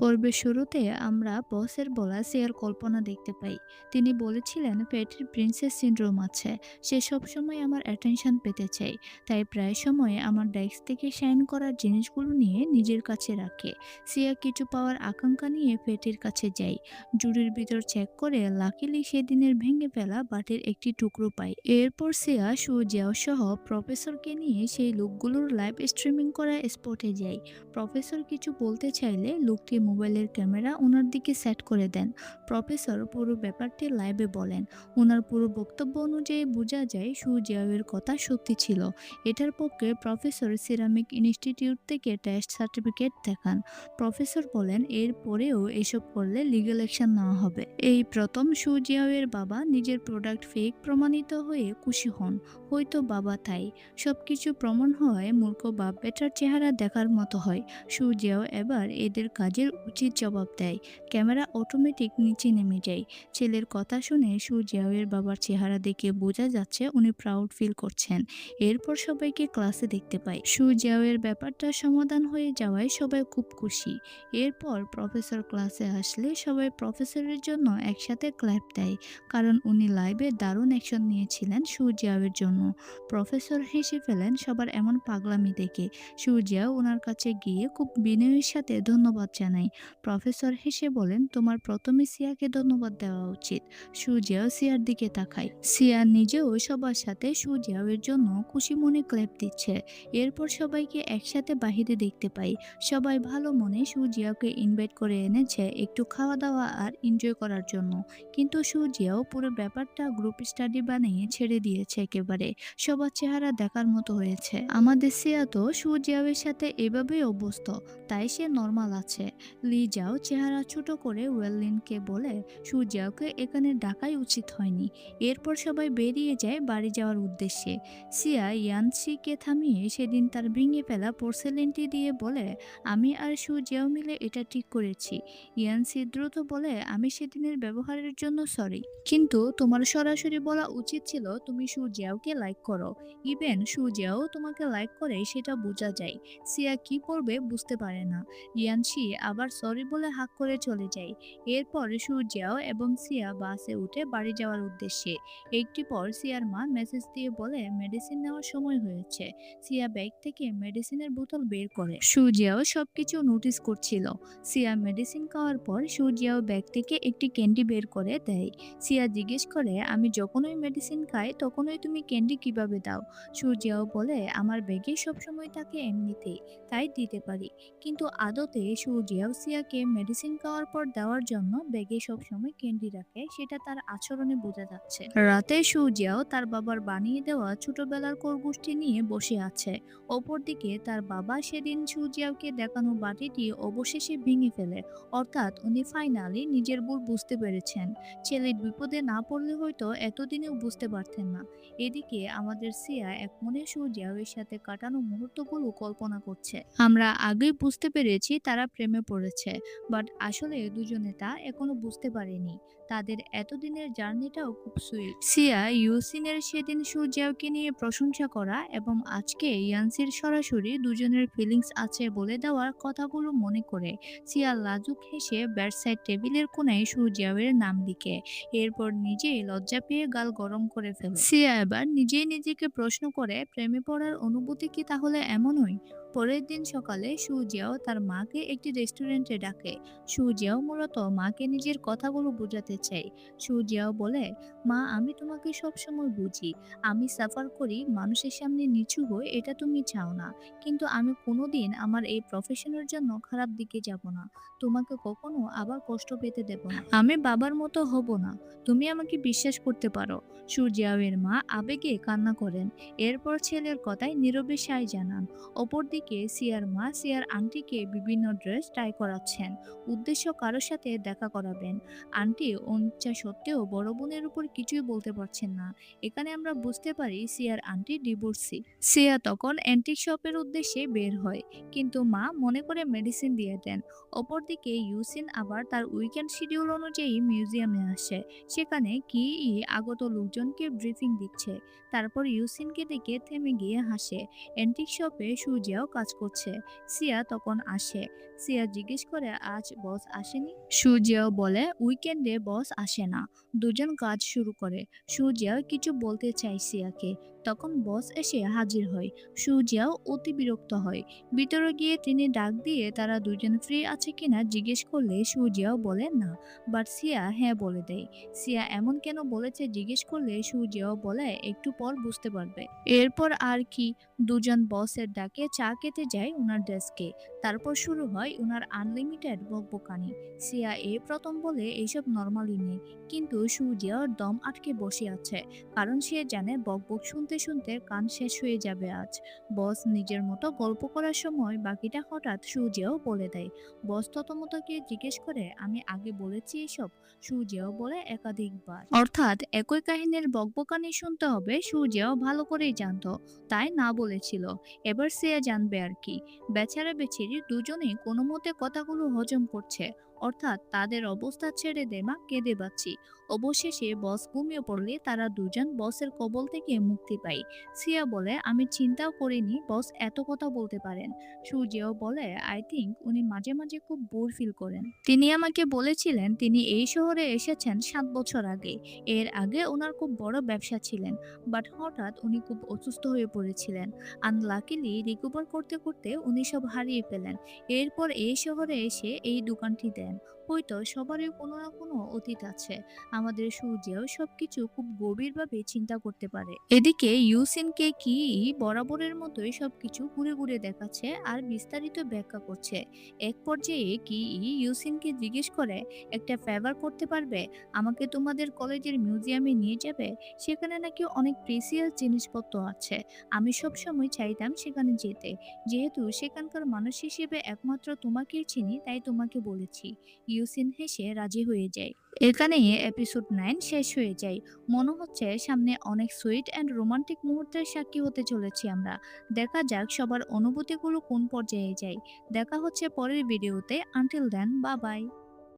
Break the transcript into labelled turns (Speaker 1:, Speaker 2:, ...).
Speaker 1: পর্বের শুরুতে আমরা বসের বলা সিয়ার কল্পনা দেখতে পাই। তিনি বলেছিলেন পেটের প্রিন্সেস সিনড্রোম আছে। সে সবসময় আমার অ্যাটেনশন পেতে চায়, তাই প্রায় সময় আমার ডেস্ক থেকে শাইন করার জিনিসগুলো নিয়ে নিজের কাছে রাখে। সিয়া কিছু পাওয়ার আকাঙ্ক্ষা নিয়ে পেটের কাছে যায়, জুড়ির ভিতর চেক করে লাকিলি সেদিনের ভেঙে ফেলা বাটির একটি টুকরো পায়। এরপর সিয়া সু জিয়াও সহ প্রফেসরকে নিয়ে সেই লোকগুলোর লাইভ স্ট্রিমিং করা স্পটে যায়। প্রফেসর কিছু বলতে চাইলে লোকটি মোবাইলের ক্যামেরা ওনার দিকে সেট করে দেন। প্রফেসর পুরো ব্যাপারটি লাইভে বলেন। ওনার পুরো বক্তব্য অনুযায়ী বোঝা যায় সু জিয়াওয়ের কথা সত্যি ছিল। এটার পক্ষে প্রফেসর সিরামিক ইনস্টিটিউট থেকে টেস্ট সার্টিফিকেট দেখান। প্রফেসর বলেন এর পরেও এসব করলে লিগ্যাল অ্যাকশন নেওয়া হবে। এই প্রথম সু জিয়াওয়ের বাবা নিজের প্রোডাক্ট ফেক প্রমাণিত হয়ে খুশি হন। হয়তো বাবা তাই সবকিছু প্রমাণ হওয়ায় মূর্খ বাপ বেটার চেহারা দেখার মতো হয়। সু জিয়াও এবার এদের কাজের উচিত জবাব দেয়। ক্যামেরা অটোমেটিক নিচে নেমে যায়। ছেলের কথা শুনে সু জিয়াওয়ের বাবার চেহারা দেখে বোঝা যাচ্ছে উনি প্রাউড ফিল করছেন। এরপর সবাইকে ক্লাসে দেখতে পাই। সু জিয়াওয়ের ব্যাপারটা সমাধান হয়ে যাওয়ায় সবাই খুব খুশি। এরপর প্রফেসর ক্লাসে আসলে সবাই প্রফেসরের জন্য একসাথে ক্ল্যাপ দেয়, কারণ উনি লাইভে দারুণ অ্যাকশন নিয়েছিলেন সু জিয়াওয়ের জন্য। প্রফেসর হেসে ফেলেন সবার এমন পাগলামি দেখে। সু জিয়াও ওনার কাছে গিয়ে খুব বিনয়ের সাথে ধন্যবাদ জানায়। প্রফেসর হেসে বলেন তোমার প্রথমে সিয়াকে ধন্যবাদ দেওয়া উচিত। সু জিয়াও সিয়ার দিকে তাকায়। সিয়া নিজেও সবার সাথে সু জিয়াওয়ের জন্য খুশি মনে ক্ল্যাপ দিচ্ছে। এরপর সবাইকে একসাথে বাহিরে দেখতে পাই। সবাই ভালো মনে সু জিয়াওকে ইনভাইট করে এনেছে একটু খাওয়া দাওয়া আর এনজয় করার জন্য। কিন্তু সু জিয়াও পুরো ব্যাপারটা গ্রুপ স্টাডি বানিয়ে ছেড়ে দিয়েছে একেবারে। সবার চেহারা দেখার মতো হয়েছে। আমাদের সিয়া তো সু জিয়াওয়ের সাথে এভাবেই অভ্যস্ত, তাই সে নর্মাল আছে। লি যাও চেহারা ছোট করে ওয়েললিনকে বলে সু জিয়াওকে এখানে ডাকাই উচিত হয়নি। এরপর সবাই বেরিয়ে যায় বাড়ি যাওয়ার উদ্দেশ্যে। সিয়া ইয়ানসিকে থামিয়ে সেদিন তার ভেঙে ফেলা পোর্সেলেনটি দিয়ে বলে আমি আর সু জিয়াও মিলে এটা ঠিক করেছি। ইয়ানসি দ্রুত বলে আমি সেদিনের ব্যবহারের জন্য সরি, কিন্তু তোমার সরাসরি বলা উচিত ছিল তুমি সু জিয়াওকে লাইক করো। ইভেন সু জিয়াও তোমাকে লাইক করে সেটা বোঝা যায়। সিয়া কি করবে বুঝতে পারে না। ইয়ানসি আবার সরি বলে হাঁক করে চলে যায়। এরপর সু জিয়াও এবং সিয়া বাসে উঠে বাড়ি যাওয়ার উদ্দেশ্যে। একটু পর সিয়ার মা মেসেজ দিয়ে বলে মেডিসিন নেওয়ার সময় হয়েছে। সিয়া ব্যাগ থেকে মেডিসিনের বোতল বের করে। সু জিয়াও সবকিছু নোটিস করছিল। সিয়া মেডিসিন খাওয়ার পর সু জিয়াও ব্যাগ থেকে একটি ক্যান্ডি বের করে দেয়। সিয়া জিজ্ঞেস করে আমি যখনই মেডিসিন খাই তখনই তুমি ক্যান্ডি কিভাবে দাও? সু জিয়াও বলে আমার ব্যাগে সবসময় থাকে এমনিতেই, তাই দিতে পারি। কিন্তু আদতে সু জিয়াও সিয়াকে মেডিসিন খাওয়ার পর দেওয়ার জন্য ব্যাগে সবসময় ক্যান্ডি রাখে, সেটা তার আচরণে বোঝা যাচ্ছে। রাতে সু জিয়াও তার বাবার বানিয়ে দেওয়া ছোটবেলার খরগোশটি নিয়ে বসে আছে। অপরদিকে তার বাবা সেদিন সু জিয়াওকে দেখানো বাটিটি অবশেষে ভেঙে ফেলে, অর্থাৎ উনি ফাইনালি নিজের ভুল বুঝতে পেরেছেন। ছেলে বিপদে না পড়লে হয়তো এতদিনেও বুঝতে পারতেন না। এদিকে আমাদের সিয়া এক মনে সু জিয়াওয়ের সাথে কাটানো মুহূর্তগুলো কল্পনা করছে। আমরা আগেই বুঝতে পেরেছি তারা প্রেমে পড়েছে, বাট আসলে দুজনে তা এখনো বুঝতে পারেনি। তাদের এতদিনের জার্নিটাও খুব সুইট। সিয়া ইউসিনের সেদিন সু জিয়াওকে নিয়ে প্রশংসা করা এবং আজকে ইয়ানসির সরাসরি দুজনের ফিলিংস আছে বলে দেওয়ার কথাগুলো মনে করে সিয়া লাজুক হেসে বেডসাইড টেবিলের কোনায় সু জিয়াওয়ের নাম লিখে। এরপর নিজেই লজ্জা পেয়ে গাল গরম করে ফেলে। সিয়া এবার নিজেই নিজেকে প্রশ্ন করে প্রেমে পড়ার অনুভূতি কি তাহলে এমনই? পরের দিন সকালে সু জিয়াও তার মাকে একটি রেস্টুরেন্টে ডাকে। সু জিয়াও মূলত মাকে নিজের কথাগুলো বোঝাতে চায়। সু জিয়াও বলে মা আমি তোমাকে সবসময় বুঝি। আমি সাফার করি, মানুষের সামনে নিচু হই, এটা তুমি চাও না। কিন্তু আমি কোনোদিন আমার এই প্রফেশনের জন্য খারাপ দিকে যাব না। তোমাকে কখনো আবার কষ্ট পেতে দেব না। আমি বাবার মতো হব না। তুমি আমাকে বিশ্বাস করতে পারো। সু জিয়াওয়ের মা আবেগে কান্না করেন। এরপর ছেলের কথায় নীরবে সায় জানান। অপরদিকে সিয়ার মা সিয়ার আন্টিকে বিভিন্ন ড্রেস ট্রাই করাচ্ছেন। উদ্দেশ্য কারোর সাথে দেখা করাবেন। আন্টি অনিচ্ছা সত্ত্বেও বড় বোনের উপর কিছুই বলতে পারছেন না। এখানে আমরা বুঝতে পারি সিয়ার আন্টি ডিভোর্সি। সিয়া তখন অ্যান্টিক শপের উদ্দেশ্যে বের হয়, কিন্তু মা মনে করে মেডিসিন দিয়ে দেন। অপরদিকে ইউসিন আবার তার উইকেন্ড শিডিউল অনুযায়ী মিউজিয়ামে আসে। সেখানে কি আগত লোকজনকে ব্রিফিং দিচ্ছে। তারপর ইউসিনকে দেখে থেমে গিয়ে হাসে। অ্যান্টিক শপে সু জিয়াও কাজ করছে। সিয়া তখন আসে। সিয়া জিজ্ঞেস করে আজ বস আসেনি? সুজিয়াও বলে উইকেন্ডে বস আসে না। দুজন কাজ শুরু করে। সুজিয়াও কিছু বলতে চায় সিয়াকে। তখন বস এসে হাজির হয়। সুজিয়াও অতি বিরক্ত হয়। ভিতরে গিয়ে তিনি ডাক দিয়ে তারা দুজন ফ্রি আছে কিনা জিজ্ঞেস করলে সুজিয়াও বলে না, বাট সিয়া হ্যাঁ বলে দেয়। সিয়া এমন কেন বলেছে জিজ্ঞেস করলে সুজিয়াও বলে একটু পর বুঝতে পারবে। এরপর আর কি, দুজন বসের ডাকে চা খেতে যায় ওনার ডেস্কে। তারপর শুরু হয় ওনার আনলিমিটেড বকবকানি। সিয়া প্রথম বলে এইসব নর্মালি নেই, কিন্তু সুজিয়াও দম আটকে বসে আছে, কারণ সে জানে বকবক শুনতে শুনতে কান শেষ হয়ে যাবে আজ। বস নিজের মতো গল্প করার সময় বাকিটা হঠাৎ সুজিয়াও বলে দেয়। বস ততমতকে জিজ্ঞেস করে আমি আগে বলেছি এসব? সুজিয়াও বলে একাধিকবার। অর্থাৎ একই কাহিনীর বকবকানি শুনতে হবে সুজিয়াও ভালো করেই জানতো, তাই না বলেছিল। এবার সে জানবে আর কি। বেচারা বেচারি দুজনেই কোনো মতে কথাগুলো হজম করছে। অর্থাৎ তাদের অবস্থা ছেড়ে দেমা কেঁদে বাঁচি। অবশেষে বস ঘুমিয়ে পড়লে তারা দুজন বসের কবল থেকে মুক্তি পায়। সিয়া বলে আমি চিন্তাও করিনি বস এত কথা বলতে পারেন। সূর্যও বলে আই থিঙ্ক উনি মাঝে মাঝে খুব বোর ফিল করেন। তিনি আমাকে বলেছিলেন তিনি এই শহরে এসেছেন 7 বছর আগে। এর আগে ওনার খুব বড় ব্যবসা ছিলেন, বাট হঠাৎ উনি খুব অসুস্থ হয়ে পড়েছিলেন। আনলাকিলি রিকভার করতে করতে উনি সব হারিয়ে ফেলেন। এরপর এই শহরে এসে এই দোকানটি দেন। হয়তো সবারই কোনো না কোনো অতীত আছে। আমাদের সূর্যেও সবকিছু খুব গভীরভাবে চিন্তা করতে পারে। এদিকে ইউসিনকে কি বরাবরের মতোই সবকিছু ঘুরে ঘুরে দেখাচ্ছে আর বিস্তারিত ব্যাখ্যা করছে। এক পর্যায়ে কি ইউসিনকে জিজ্ঞেস করে একটা ফেভার করতে পারবে, আমাকে তোমাদের কলেজের মিউজিয়ামে নিয়ে যাবে? সেখানে নাকি অনেক প্রিসিয়াস জিনিসপত্র আছে। আমি সবসময় চাইতাম সেখানে যেতে। যেহেতু সেখানকার মানুষ হিসেবে একমাত্র তোমাকেই চিনি, তাই তোমাকে বলেছি। ইউসিন হেসে রাজি হয়ে যায়। এখানেই এপিসোড 9 শেষ হয়ে যায়। মনে হচ্ছে সামনে অনেক সুইট অ্যান্ড রোমান্টিক মুহূর্তের সাক্ষী হতে চলেছি আমরা। দেখা যাক সবার অনুভূতিগুলো কোন পর্যায়ে যায়। দেখা হচ্ছে পরের ভিডিওতে। Until then, bye by.